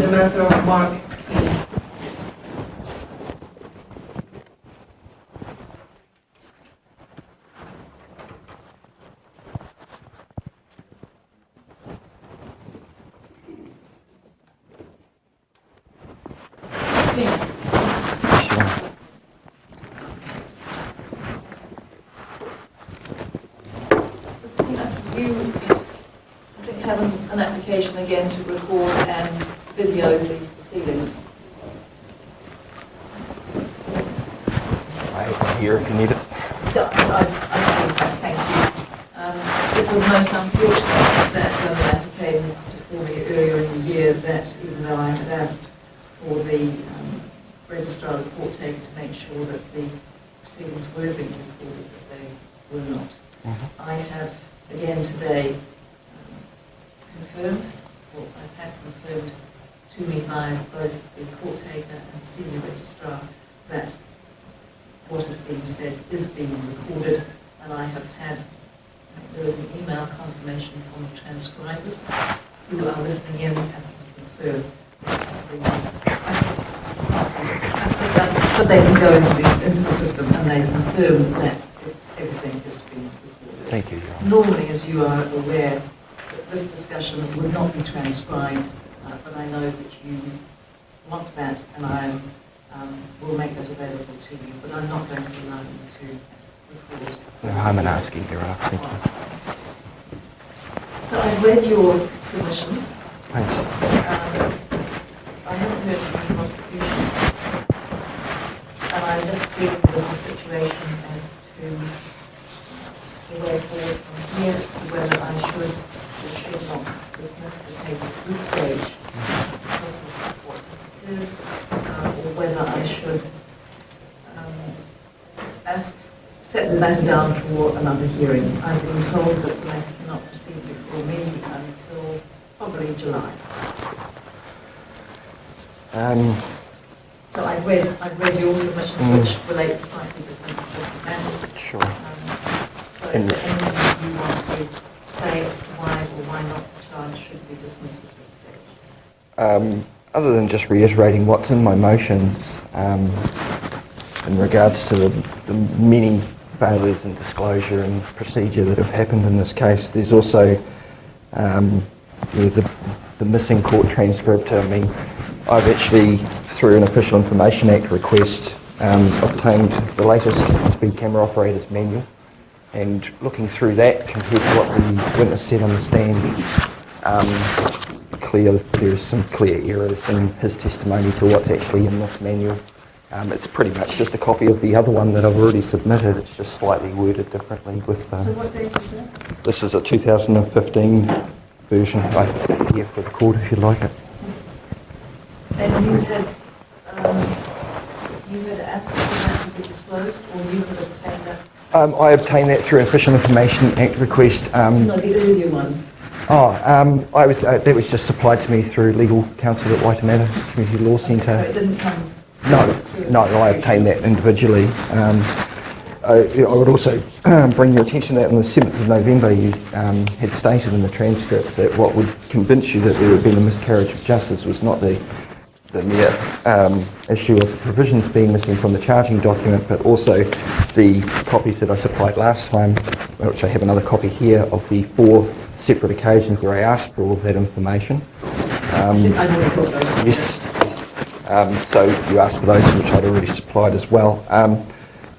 the matter of Mark. An application again to record and video the proceedings. I'm here if you need it. I've seen that, thank you. It was most unfortunate that when the matter came before me earlier in the year, that even though I had asked for the registrar of the court taker to make sure that the proceedings were being recorded, that they were not. I have again today confirmed, or I've had confirmed to me by both the court taker and the senior registrar that what is being said is being recorded, and I have had, there is an email confirmation from the transcribers who are listening in and confirm but they can go into the system and they confirm that everything is being recorded. Thank you, Your Honour. Normally, as you are aware, this discussion would not be transcribed, but I know that you want that, and I will make that available to you, but I'm not going to allow you to record. No harm in asking, Your Honour. Thank you. So I've read your submissions. Thanks. I haven't heard from the prosecution, and I'm just dealing with the situation as to the way forward from here as to whether I should or should not dismiss the case at this stage because of what has occurred, or whether I should set the matter down for another hearing. I've been told that the matter cannot proceed before me until probably July. So I've read your submissions, which relate to slightly different matters. Sure. So is there anything you want to say as to why or why not the charge should be dismissed at this stage? Other than just reiterating what's in my motions in regards to the many failures in disclosure and procedure that have happened in this case, there's also the missing court transcript. I mean, I've actually, through an Official Information Act request, obtained the latest speed camera operator's manual, and looking through that compared to what the witness said on the stand, there's some clear errors in his testimony to what's actually in this manual. It's pretty much just a copy of the other one that I've already submitted. It's just slightly worded differently with... So what date is that? This is a 2015 version. I have it here for the court if you'd like it. And you had asked for that to be disclosed, or you had obtained that? I obtained that through an Official Information Act request. No, the earlier one. That was just supplied to me through legal counsel at Waitemata Community Law Centre. So it didn't come? No, I obtained that individually. I would also bring your attention to that on the 7th of November you had stated in the transcript that what would convince you that there had been a miscarriage of justice was not the mere issue of the provisions being missing from the charging document, but also the copies that I supplied last time, which I have another copy here, of the 4 separate occasions where I asked for all of that information. Yes. So you asked for those, which I'd already supplied as well.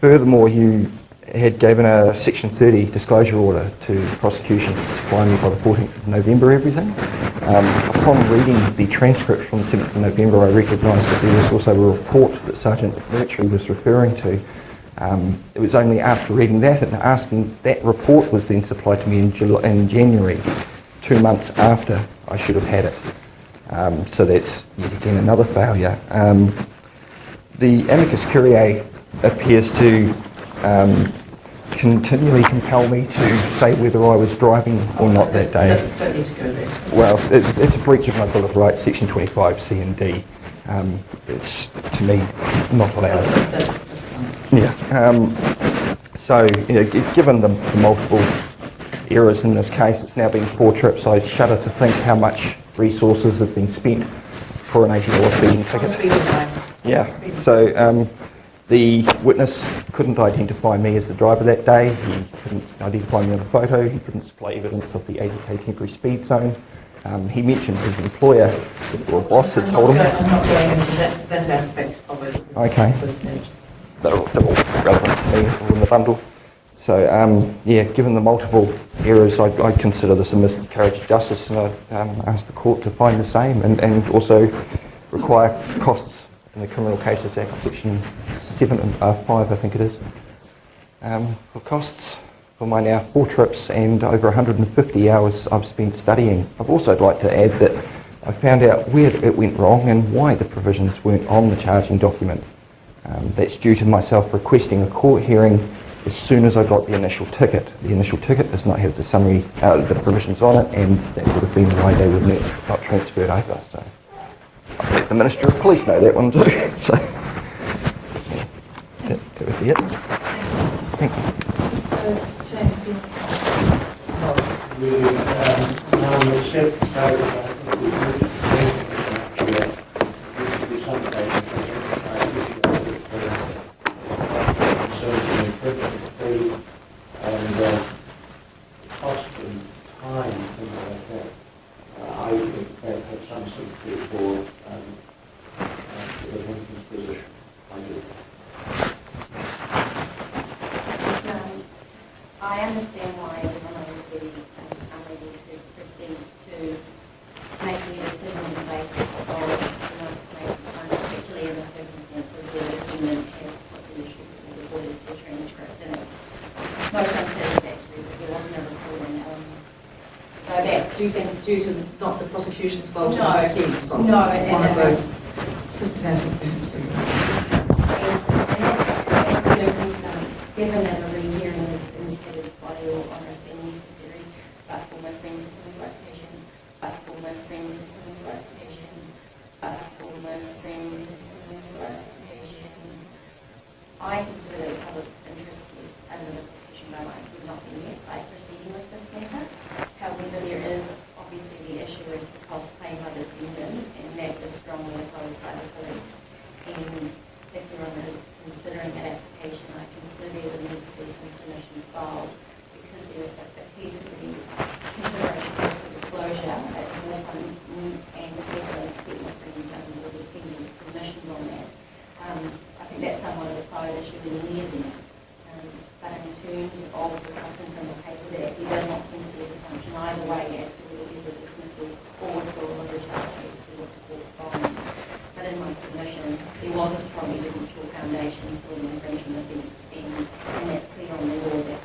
Furthermore, you had given a Section 30 disclosure order to the prosecution to supply me by the 14th of November everything. Upon reading the transcript from the 7th of November, I recognised that there was also a report that Sergeant Mercury was referring to. It was only after reading that and asking that report was then supplied to me in January, 2 months after I should have had it. So that's yet again another failure. The amicus curiae appears to continually compel me to say whether I was driving or not that day. Don't need to go there. Well, it's a breach of my Bill of Rights, Section 25 C and D. It's, to me, not allowed. That's fine. Yeah. So, given the multiple errors in this case, it's now been 4 trips. I shudder to think how much resources have been spent for an $80 speeding ticket. Speeding time. Yeah, so the witness couldn't identify me as the driver that day. He couldn't identify me on the photo. He couldn't supply evidence of the 80k temporary speed zone. He mentioned his employer or boss had told him. I'm not going into that aspect of it at this stage. They're all relevant to me, all in the bundle. So, yeah, given the multiple errors, I consider this a miscarriage of justice, and I asked the court to find the same and also require costs in the Criminal Cases Act, Section 5, I think it is, for costs for my now 4 trips and over 150 hours I've spent studying. I've also like to add that I found out where it went wrong and why the provisions weren't on the charging document. That's due to myself requesting a court hearing as soon as I got the initial ticket. The initial ticket does not have the summary, the provisions on it, and that would have been why they were not transferred over. So I'll let the Minister of Police know that one too. So yeah, that would be it. Thank you. Mr. James, do you want to We now accept and cost and time, things like that. I think that have some sympathy for the Lincoln's position. I do. I understand why everyone would be unable to proceed to making a decision on the basis of the notice made, particularly in the circumstances where the defendant has put the issue before the court as to a transcript, and it's most unsatisfactory that there wasn't a recording. So that's due to not the prosecution's fault, No. it's the defence's fault. No, It's one of and- those systematic things. in that circumstance, given that a rehearing is indicated by your Honour as being necessary, but for my friends' systems clarification, but for my friends' systems clarification, but for my friends' systems clarification, I consider that a public interest test under the prosecution guidelines would not be met by proceeding with this matter. However, there is obviously the issue as to cost paid by the defendant, and that is strongly opposed by the police. And if the Honour is considering that application, I consider there would need to be some submissions filed because there appear to be consideration as to disclosure at more time and also accept my friends under the defendant's submissions on that. I think that's somewhat of a side issue in any event. But in terms of the Cost and Criminal Cases Act, there does not seem to be a presumption either way as to whether the dismissal or withdrawal of the charge as to what the court finds. But in my submission, there was a strong evidential foundation for the infringement offence, and that's clear on the law that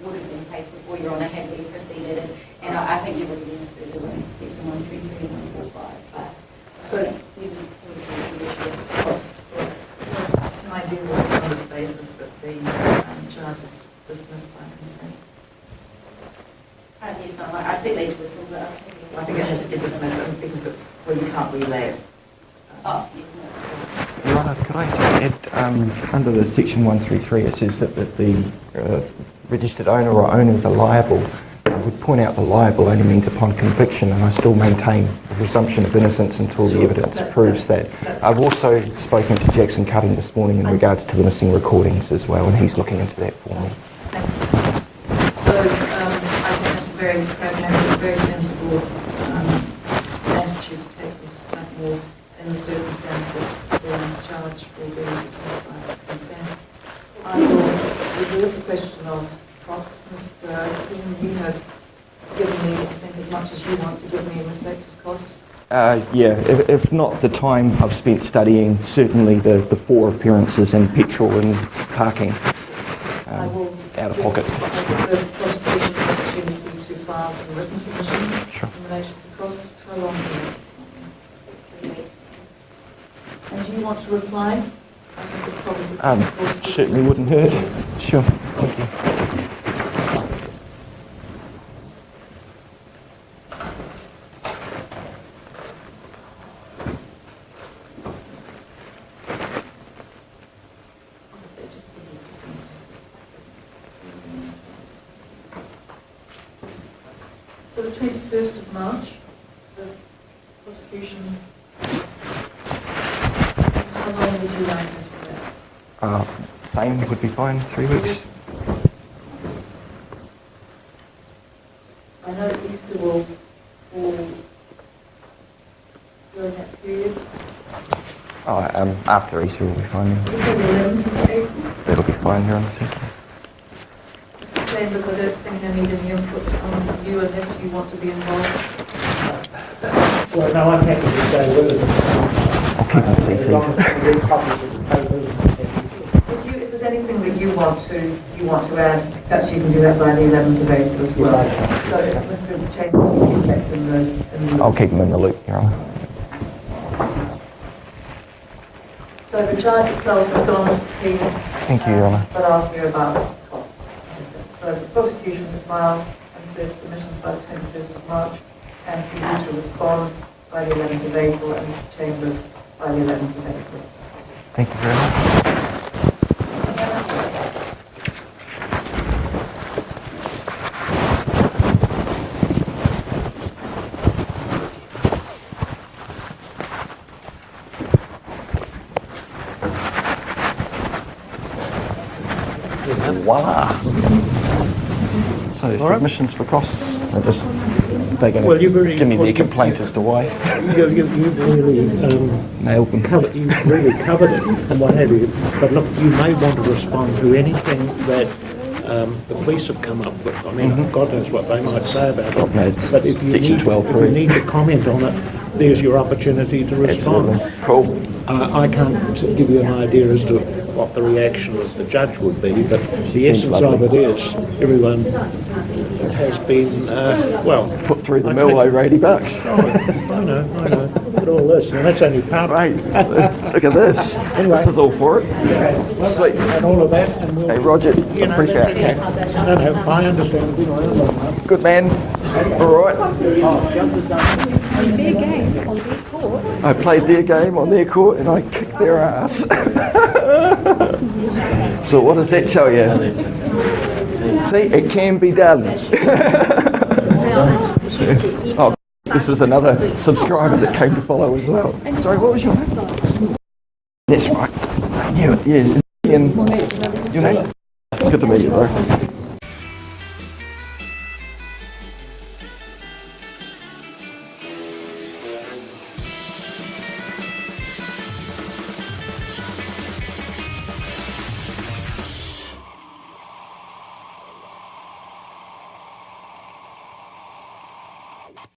would have been placed before Your Honour had we proceeded. And I think you would have been referred to in Section 133 and 145. But So, we need to address the issue of costs. can I deal with it on this basis that the charge is dismissed by consent? Yes, ma'am, I said later with them, but I think it has to be dismissed because it's, well, you can't relay it. Oh, yes, ma'am. Your Honour, could I add, under the Section 133, it says that the registered owner or owners are liable. I would point out the liable only means upon conviction, and I still maintain the presumption of innocence until the evidence proves that. I've also spoken to Jackson Cutting this morning in regards to the missing recordings as well, and he's looking into that for me. Thank you. So, I think that's a very pragmatic, very sensible attitude to take this more in the circumstances the charge will be dismissed by consent. I will reserve the question of costs. Mr. Keane, you have given me, I think, as much as you want to give me in respect of costs. Yeah, if not the time I've spent studying, certainly the 4 appearances and petrol and parking I will out of pocket. give the prosecution the opportunity to file some written submissions Sure. in relation to costs. How long do you? 3 weeks. And do you want to reply? I think it probably is sensible to do Certainly that. wouldn't hurt. Sure, thank you. So the 21st of March, the prosecution How long would you like us to wait? Same would be fine, 3 weeks. I know Easter will fall during that period. After Easter will be fine. Is it the 11th of April? That'll be fine here on the 2nd. Chambers, I don't think I need any input on you unless you want to be involved. Well, no, I'm happy to stay with it. I'll keep them As long as I read copies of the papers. If there's anything that you want to add, perhaps you can do that by the 11th of April as well. So Mr. Chambers, you can kept in the I'll keep them in the loop, Your Honour. So the charge itself is on the plea. Thank you, Your Honour. But I'll hear about costs. So the prosecution is filed and serve submissions by the 21st of March, and for you to respond by the 11th of April, and Mr. Chambers by the 11th of April. Thank you very much. Voila. So submissions for costs. They're going Well, to you've already- give me their complaint as to why. You've really Nailed them. you've really covered it and what have you. But look, you may want to respond to anything that the police have come up with. I mean, God knows what they might say about it. Okay. But if you Section need, 12(3). if you need to comment on it, there's your opportunity to respond. Absolutely. Cool. I can't give you an idea as to what the reaction of the judge would be, but the Seems essence of lovely. it is everyone has been, well... Put through the I mill take- over 80 bucks. Oh, I know. Look at all this, and that's only part of Right. Look at this. Anyway. This is all for it. Sweet. and all of that, and we'll... Hey, Roger. You know, Appreciate that's it. okay. No, I understand. Good man. All right. Their game on their court. I played their game on their court and I kicked their ass. So what does that tell you? See, it can be done. Oh, this is another subscriber that came to follow as well. Sorry, what was your name? That's right. I knew it. Yeah. Ian. Your name? Good to meet you, bro.